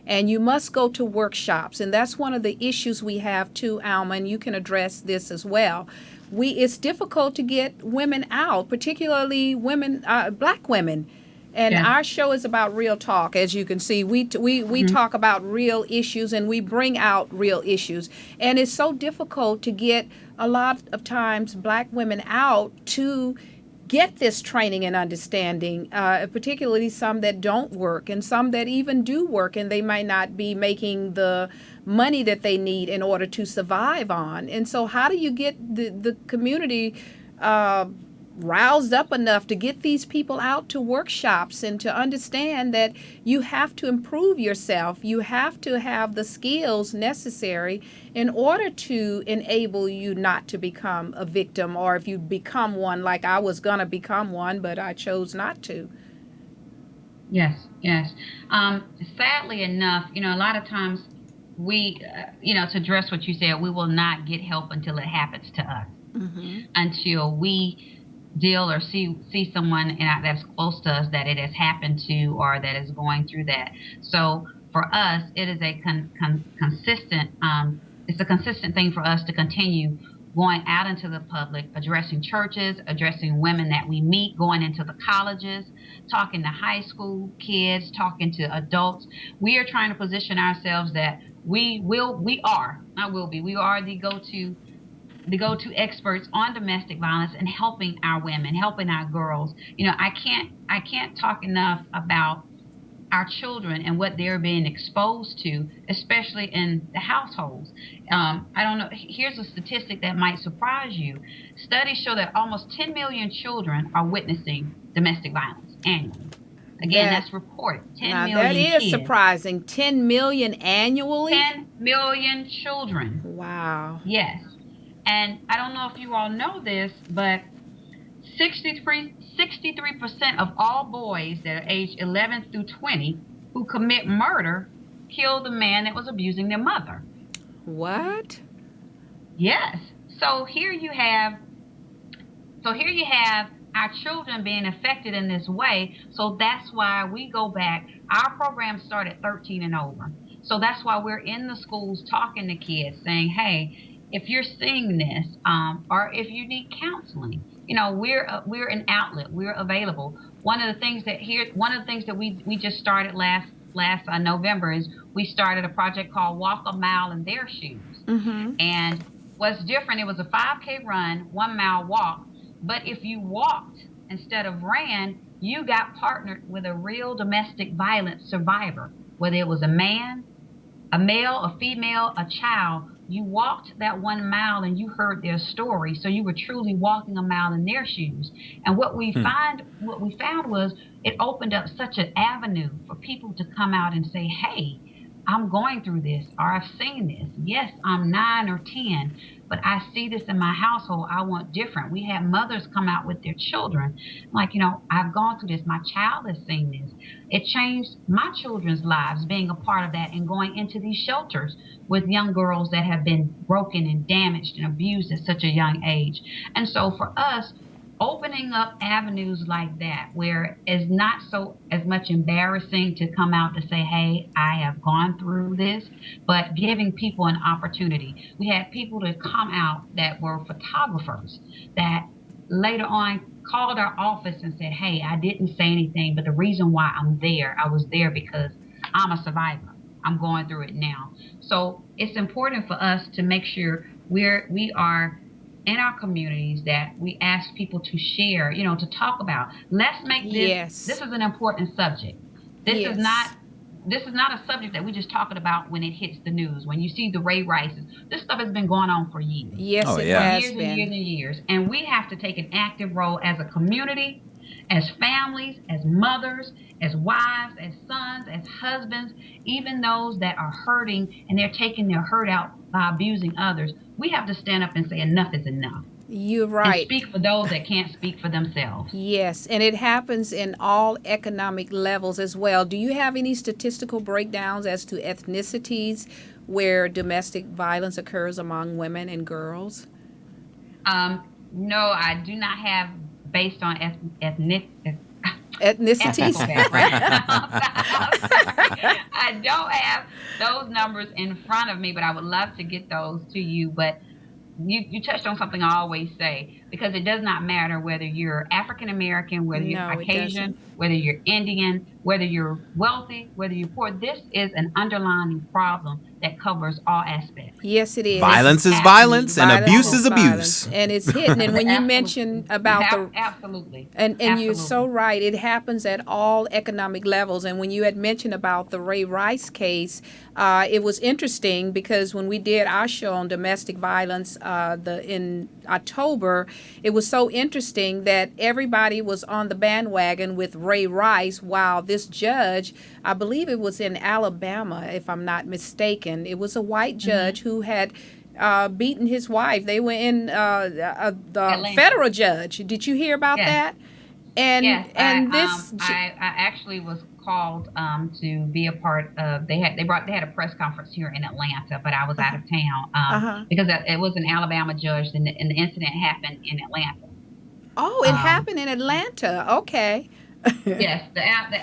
S6: And you must go to workshops. And that's one of the issues we have too, Alma, and you can address this as well. It's difficult to get women out, particularly women, black women. And our show is about real talk, as you can see. We talk about real issues and we bring out real issues. And it's so difficult to get a lot of times black women out to get this training and understanding, particularly some that don't work and some that even do work and they might not be making the money that they need in order to survive on. And so how do you get the community roused up enough to get these people out to workshops and to understand that you have to improve yourself. You have to have the skills necessary in order to enable you not to become a victim, or if you become one, like I was going to become one, but I chose not to.
S9: Yes. Sadly enough, a lot of times we, to address what you said, we will not get help until it happens to us, until we deal or see someone that's close to us that it has happened to or that is going through that. So for us, it is a consistent it's a consistent thing for us to continue going out into the public, addressing churches, addressing women that we meet, going into the colleges, talking to high school kids, talking to adults. We are trying to position ourselves that we are the go-to experts on domestic violence and helping our women, helping our girls. I can't talk enough about our children and what they're being exposed to, especially in the households. I don't know. Here's a statistic that might surprise you. Studies show that almost 10 million children are witnessing domestic violence annually. Again, that's reported. 10 million
S6: that is
S9: kids.
S6: Surprising. 10 million annually?
S9: 10 million children.
S6: Wow.
S9: Yes. And I don't know if you all know this, but 63% of all boys that are aged 11 through 20 who commit murder kill the man that was abusing their mother.
S6: What?
S9: Yes. So here you have our children being affected in this way. So that's why we go back. Our program started 13 and over. So that's why we're in the schools talking to kids, saying, hey, if you're seeing this, or if you need counseling, we're an outlet. We're available. One of the things that we just started last November is we started a project called Walk a Mile in Their Shoes. And what's different, it was a 5K run, 1 mile walk. But if you walked instead of ran, you got partnered with a real domestic violence survivor, whether it was a man, a male, a female, a child. You walked that 1 mile and you heard their story. So you were truly walking a mile in their shoes. And what we found was it opened up such an avenue for people to come out and say, hey, I'm going through this, or I've seen this. Yes, I'm 9 or 10, but I see this in my household. I want different. We had mothers come out with their children. Like, I've gone through this. My child has seen this. It changed my children's lives being a part of that and going into these shelters with young girls that have been broken and damaged and abused at such a young age. And so for us, opening up avenues like that where it's not so as much embarrassing to come out to say, hey, I have gone through this, but giving people an opportunity. We had people that come out that were photographers that later on called our office and said, hey, I didn't say anything, but the reason why I was there because I'm a survivor. I'm going through it now. So it's important for us to make sure we are in our communities that we ask people to share, to talk about. Let's make this.
S6: Yes.
S9: This is an important subject. This
S6: Yes.
S9: is not. This is not a subject that we're just talking about when it hits the news. When you see the Ray Rices, this stuff has been going on for years.
S6: Yes,
S7: Oh,
S6: it
S7: yeah.
S6: has
S9: Years
S6: been.
S9: and years and years. And we have to take an active role as a community, as families, as mothers, as wives, as sons, as husbands, even those that are hurting and they're taking their hurt out by abusing others. We have to stand up and say enough is enough.
S6: You're
S9: And
S6: right.
S9: speak for those that can't speak for themselves.
S6: Yes, and it happens in all economic levels as well. Do you have any statistical breakdowns as to ethnicities where domestic violence occurs among women and girls?
S9: No, I do not have based on ethnic.
S6: Ethnicities?
S9: I don't have those numbers in front of me, but I would love to get those to you. But you touched on something I always say, because it does not matter whether you're African American, whether you're
S6: No, it
S9: Caucasian,
S6: doesn't.
S9: whether you're Indian, whether you're wealthy, whether you're poor. This is an underlying problem that covers all aspects.
S6: Yes, it is.
S7: Violence is
S9: Absolutely.
S7: violence, and
S6: Violence
S7: abuse is
S6: violence.
S7: abuse.
S6: And it's hidden. And when you
S9: Absolutely.
S6: mention about the
S9: Absolutely.
S6: And you're so
S9: Absolutely.
S6: right. It happens at all economic levels. And when you had mentioned about the Ray Rice case, it was interesting because when we did our show on domestic violence in October, it was so interesting that everybody was on the bandwagon with Ray Rice, while this judge, I believe it was in Alabama, if I'm not mistaken, it was a white judge who had beaten his wife. They were in the
S9: Atlanta.
S6: federal judge. Did you hear about
S9: Yes.
S6: that? And
S9: Yes,
S6: and
S9: I actually was called to be a part of. They had a press conference here in Atlanta, but I was out of town because it was an Alabama judge, and the incident happened in Atlanta.
S6: oh, it happened in Atlanta. Okay.
S9: Yes, the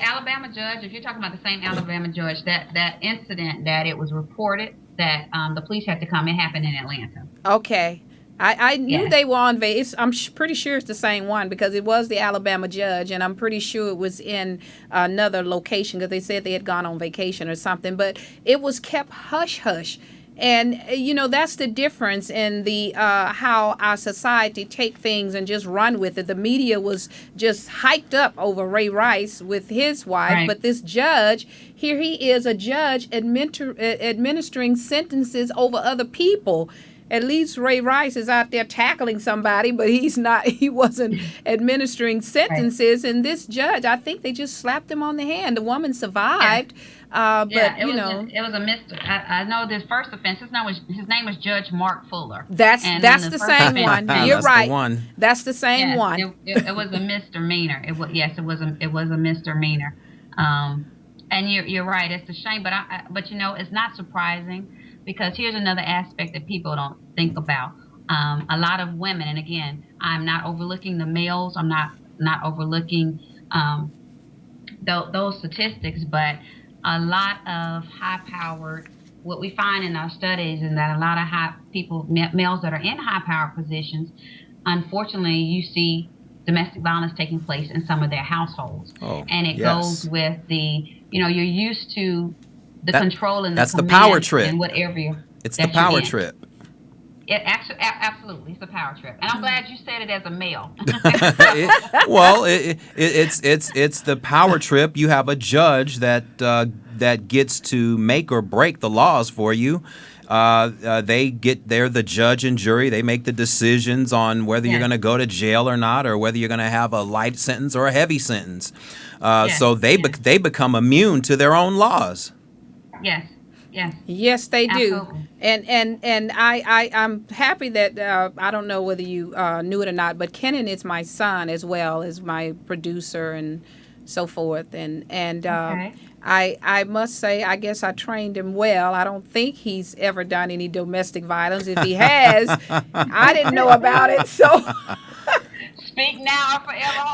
S9: Alabama judge. If you're talking about the same Alabama judge, that incident that it was reported that the police had to come, it happened in Atlanta.
S6: Okay. I knew
S9: Yeah.
S6: they were on vacation. I'm pretty sure it's the same one because it was the Alabama judge, and I'm pretty sure it was in another location because they said they had gone on vacation or something. But it was kept hush hush, and that's the difference in the how our society take things and just run with it. The media was just hyped up over Ray Rice with his wife,
S9: Right.
S6: but this judge here, he is a judge administering sentences over other people. At least Ray Rice is out there tackling somebody, but he's not. He wasn't administering sentences. And this judge, I think they just slapped him on the hand. The woman survived, but
S9: it was a Mr. I know this first offense. His name was Judge Mark Fuller.
S6: that's
S9: And
S6: that's
S9: on
S6: the
S9: first
S6: same
S9: offense,
S6: one.
S9: he-
S6: You're
S7: That's the
S6: right.
S7: one.
S6: That's the same
S9: Yes,
S6: one.
S9: It was a misdemeanor. It was a misdemeanor. And you're right. It's a shame, but it's not surprising. Because here's another aspect that people don't think about. A lot of women, and again, I'm not overlooking the males. I'm not overlooking those statistics, but a lot of high-powered. What we find in our studies is that a lot of males that are in high-powered positions, unfortunately, you see domestic violence taking place in some of their households, and it goes with you're used to. The control and
S7: that's the
S9: command
S7: power trip.
S9: and whatever.
S7: It's the power trip.
S9: It actually, absolutely, it's a power trip, and I'm glad you said it as a male.
S7: It's the power trip. You have a judge that gets to make or break the laws for you. They're the judge and jury. They make the decisions on whether you're going to go to jail or not, or whether you're going to have a light sentence or a heavy sentence. So they become immune to their own laws.
S9: Yes.
S6: Yes, they do.
S9: Absolutely.
S6: And I'm happy that I don't know whether you knew it or not, but Kenan is my son as well as my producer and so forth. And
S9: Okay.
S6: I must say, I guess I trained him well. I don't think he's ever done any domestic violence. If he has, I didn't know about it. So
S9: Speak now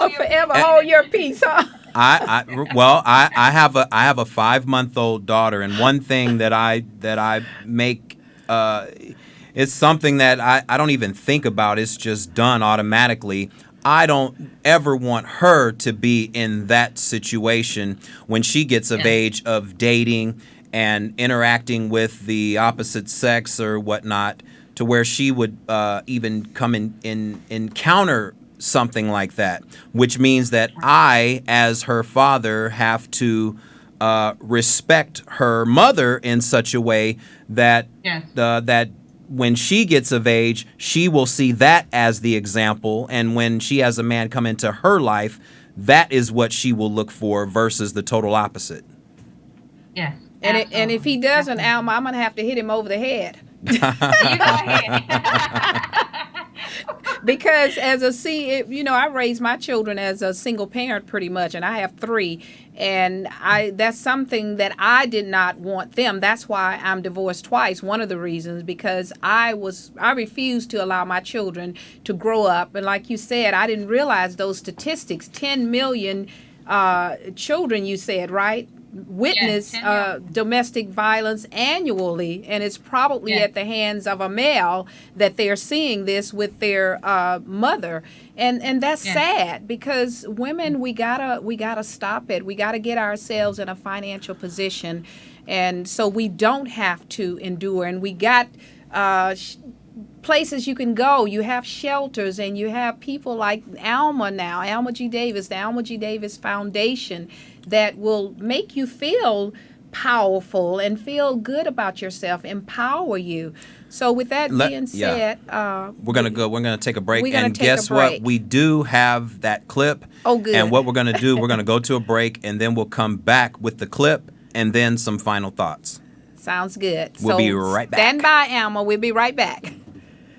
S9: or forever
S6: hold your peace, huh?
S7: I have a 5-month-old daughter, and one thing that I make it's something that I don't even think about. It's just done automatically. I don't ever want her to be in that situation when she gets of age of dating and interacting with the opposite sex or whatnot, to where she would even come in encounter something like that, which means that I, as her father, have to respect her mother in such a way that that when she gets of age, she will see that as the example, and when she has a man come into her life, that is what she will look for versus the total opposite.
S9: Yes.
S6: And if he doesn't, Alma, I'm gonna have to hit him over the head.
S9: You go ahead.
S6: Because I raised my children as a single parent pretty much, and I have 3, and that's something that I did not want them. That's why I'm divorced twice. One of the reasons, because I refused to allow my children to grow up, and like you said, I didn't realize those statistics. 10 million children, you said, right? Witness domestic violence annually, and it's probably at the hands of a male that they're seeing this with their mother, and that's sad, because women, we gotta stop it. We gotta get ourselves in a financial position, and so we don't have to endure. And we got places you can go. You have shelters, and you have people like Alma now, Alma G. Davis, the Alma G. Davis Foundation, that will make you feel powerful and feel good about yourself, empower you. So with that being said,
S7: we're gonna take a break, and guess what? We do have that clip.
S6: Oh, good.
S7: And what we're gonna do, we're gonna go to a break, and then we'll come back with the clip and then some final thoughts.
S6: Sounds good.
S7: We'll be right back.
S6: Stand by, Alma. We'll be right back.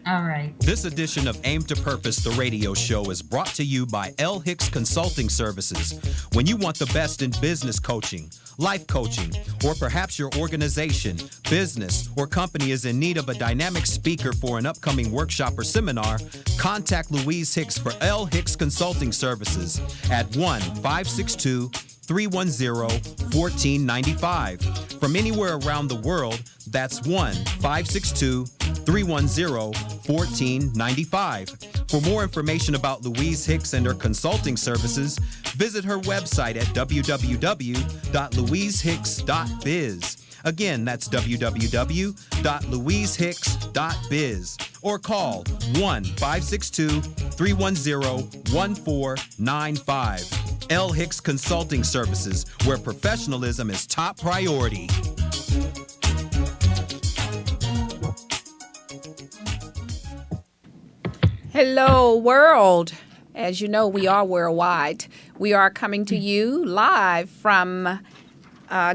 S9: All right.
S5: This edition of Aim to Purpose, the radio show, is brought to you by L. Hicks Consulting Services. When you want the best in business coaching, life coaching, or perhaps your organization, business, or company is in need of a dynamic speaker for an upcoming workshop or seminar, contact Louise Hicks for L. Hicks Consulting Services at 1-562-310-1495. From anywhere around the world, that's 1-562-310-1495. For more information about Louise Hicks and her consulting services, visit her website at www.louisehicks.biz. Again, that's www.louisehicks.biz. Or call 1-562-310-1495. L. Hicks Consulting Services, where professionalism is top priority.
S6: Hello, world. As you know, we are worldwide. We are coming to you live from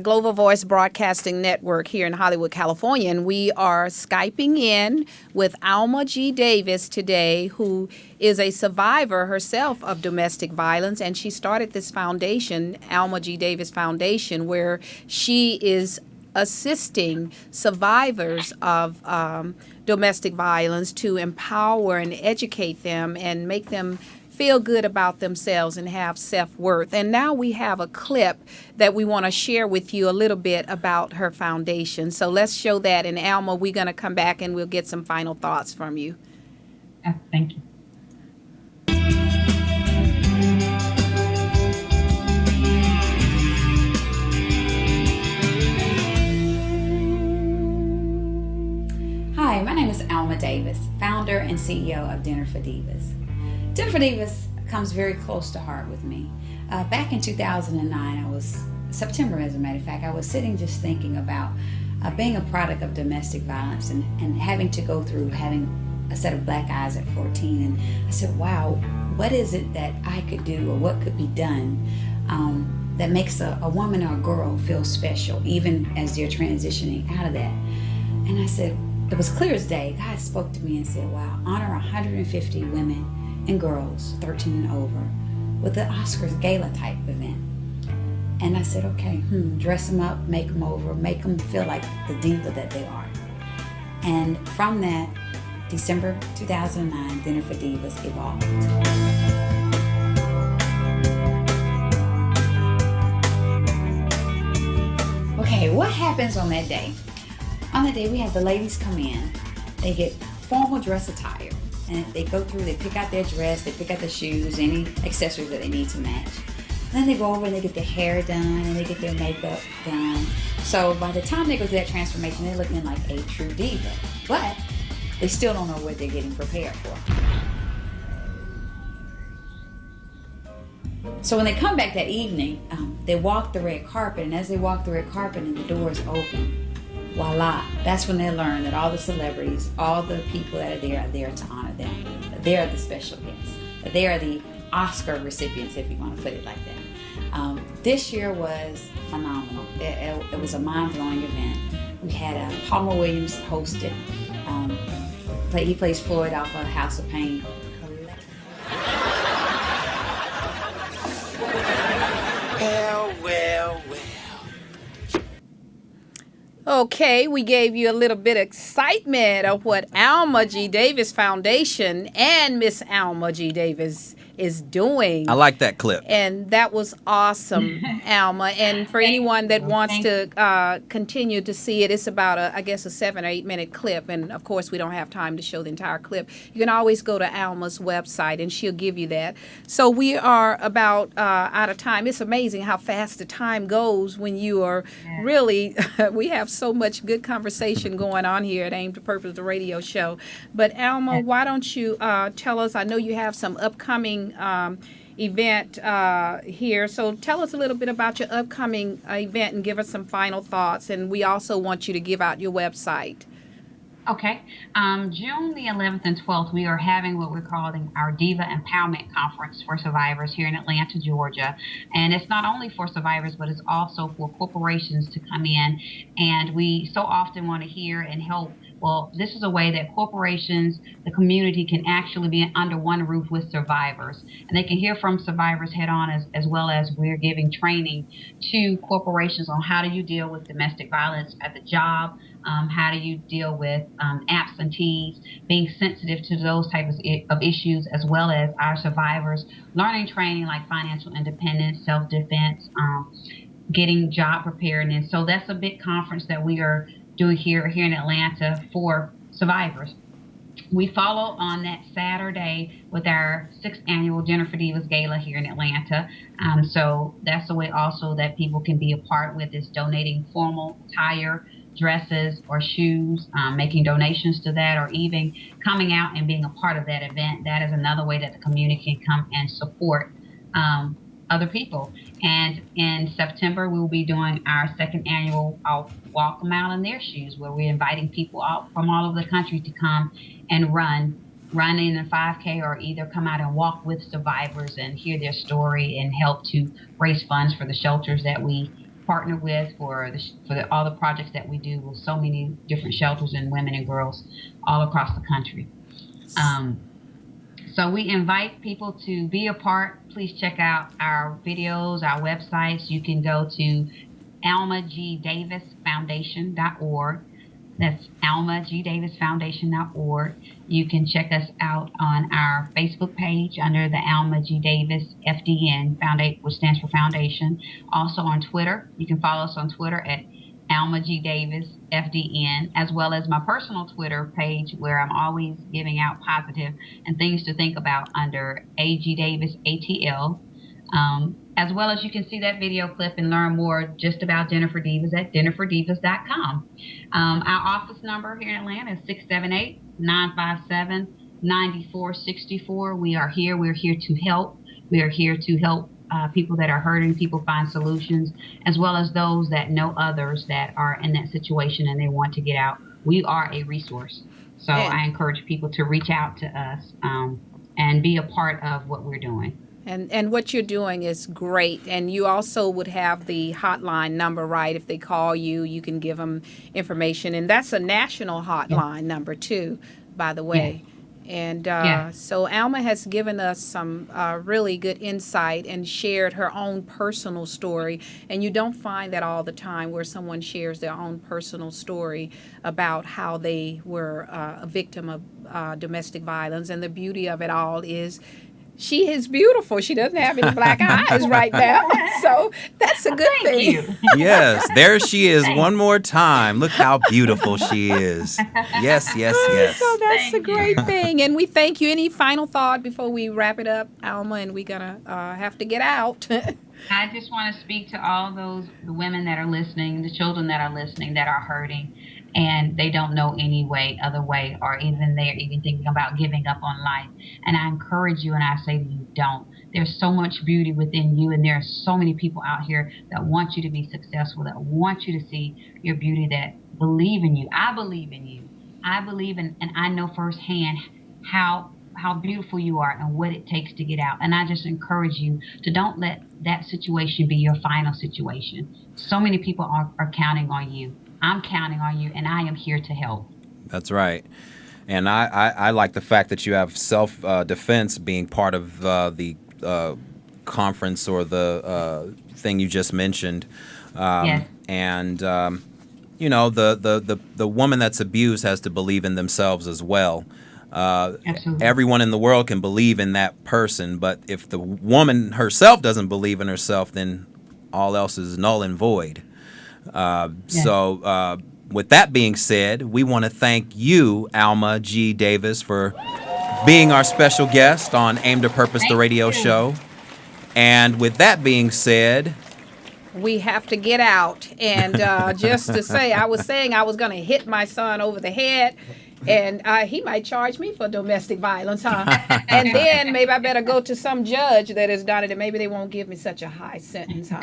S6: Global Voice Broadcasting Network here in Hollywood, California. And we are Skyping in with Alma G. Davis today, who is a survivor herself of domestic violence. And she started this foundation, Alma G. Davis Foundation, where she is assisting survivors of domestic violence to empower and educate them and make them feel good about themselves and have self-worth. And now we have a clip that we want to share with you a little bit about her foundation. So let's show that. And Alma, we're going to come back and we'll get some final thoughts from you.
S9: Thank you.
S10: Hi, my name is Alma Davis, founder and CEO of Dinner for Divas. Dinner for Divas comes very close to heart with me. Back in 2009, September as a matter of fact, I was sitting just thinking about being a product of domestic violence and having to go through having a set of black eyes at 14. And I said, wow, what is it that I could do or what could be done that makes a woman or a girl feel special, even as they're transitioning out of that? And I said, it was clear as day. God spoke to me and said, wow, honor 150 women and girls 13 and over with the Oscars gala type event. And I said, okay, dress them up, make them over, make them feel like the diva that they are. And from that, December 2009, Dinner for Divas evolved. Okay, what happens on that day? On that day, we have the ladies come in. They get formal dress attire. And they go through, they pick out their dress, they pick out their shoes, any accessories that they need to match. Then they go over and they get their hair done and they get their makeup done. So by the time they go through that transformation, they're looking like a true diva. But they still don't know what they're getting prepared for. So when they come back that evening, they walk the red carpet, and as they walk the red carpet and the doors open, voila, that's when they learn that all the celebrities, all the people that are there to honor them, that they are the special guests, that they are the Oscar recipients, if you want to put it like that. This year was phenomenal. It was a mind-blowing event. We had Palmer Williams hosted. He plays Floyd off of House of Pain.
S2: Well.
S6: Okay, we gave you a little bit of excitement of what Alma G. Davis Foundation and Miss Alma G. Davis is doing.
S7: I like that clip.
S6: And that was awesome, Alma. And for anyone that wants to continue to see it, it's about, I guess, a 7 or 8 minute clip. And, of course, we don't have time to show the entire clip. You can always go to Alma's website, and she'll give you that. So we are about out of time. It's amazing how fast the time goes when you are really, we have so much good conversation going on here at Aim to Purpose, the radio show. But, Alma, why don't you tell us, I know you have some upcoming event here. So tell us a little bit about your upcoming event and give us some final thoughts. And we also want you to give out your website.
S9: Okay. June the 11th and 12th, we are having what we're calling our Diva Empowerment Conference for Survivors here in Atlanta, Georgia. And it's not only for survivors, but it's also for corporations to come in. And we so often want to hear and help. Well, this is a way that corporations, the community, can actually be under one roof with survivors. And they can hear from survivors head on, as well as we're giving training to corporations on how do you deal with domestic violence at the job, how do you deal with absentees, being sensitive to those types of issues, as well as our survivors learning training like financial independence, self-defense, getting job preparedness. So that's a big conference that we are doing here in Atlanta for survivors. We follow on that Saturday with our 6th annual Dinner for Divas Gala here in Atlanta. So that's the way also that people can be a part with, is donating formal attire, dresses, or shoes, making donations to that, or even coming out and being a part of that event. That is another way that the community can come and support other people. And in September, we will be doing our 2nd annual I'll Walk a Mile in Their Shoes, where we're inviting people out from all over the country to come and run in a 5K, or either come out and walk with survivors and hear their story and help to raise funds for the shelters that we partner with, for all the projects that we do with so many different shelters and women and girls all across the country. So we invite people to be a part. Please check out our videos, our websites. You can go to almagdavisfoundation.org. That's almagdavisfoundation.org. You can check us out on our Facebook page under the Alma G. Davis FDN, which stands for Foundation. Also on Twitter. You can follow us on Twitter at Alma G. Davis FDN, as well as my personal Twitter page, where I'm always giving out positive and things to think about under AG Davis ATL. As well as you can see that video clip and learn more just about Dinner for Divas at dinnerfordivas.com. Our office number here in Atlanta is 678-957-9464. We are here. We're here to help. We are here to help people that are hurting, people find solutions, as well as those that know others that are in that situation and they want to get out. We are a resource. So I encourage people to reach out to us and be a part of what we're doing.
S6: And what you're doing is great. And you also would have the hotline number, right? If they call you, you can give them information. And that's a national hotline number, too, by the way. Yeah. And so Alma has given us some really good insight and shared her own personal story. And you don't find that all the time, where someone shares their own personal story about how they were a victim of domestic violence. And the beauty of it all is she is beautiful. She doesn't have any black eyes right now. So that's a good thing.
S7: Yes, there she is one more time. Look how beautiful she is. Yes.
S6: So that's a great thing. And we thank you. Any final thought before we wrap it up, Alma? And we're going to have to get out.
S9: I just want to speak to all the women that are listening, the children that are listening, that are hurting. and they don't know any other way, or even they're even thinking about giving up on life. And I encourage you and I say to you, don't. There's so much beauty within you, and there are so many people out here that want you to be successful, that want you to see your beauty, that believe in you. I believe in you. I believe in, and I know firsthand how beautiful you are and what it takes to get out. And I just encourage you to don't let that situation be your final situation. So many people are counting on you. I'm counting on you, and I am here to help.
S7: That's right. And I like the fact that you have self-defense being part of the conference or the thing you just mentioned.
S9: Yes.
S7: And, you know, the woman that's abused has to believe in themselves as well.
S9: Absolutely.
S7: Everyone in the world can believe in that person, but if the woman herself doesn't believe in herself, then all else is null and void. So with that being said, we want to thank you, Alma G. Davis, for being our special guest on Aim to Purpose, the radio show. And with that being said,
S6: we have to get out. And just to say, I was saying I was going to hit my son over the head, and he might charge me for domestic violence, huh? And then maybe I better go to some judge that has done it, and maybe they won't give me such a high sentence, huh?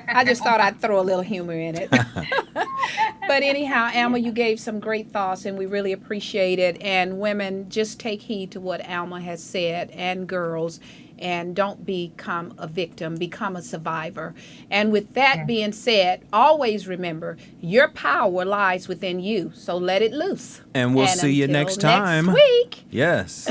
S6: I just thought I'd throw a little humor in it. But anyhow, Alma, you gave some great thoughts, and we really appreciate it. And women, just take heed to what Alma has said, and girls, and don't become a victim, become a survivor. And with that being said, always remember, your power lies within you, so let it loose.
S7: And we'll see you next time.
S6: Next week.
S7: Yes.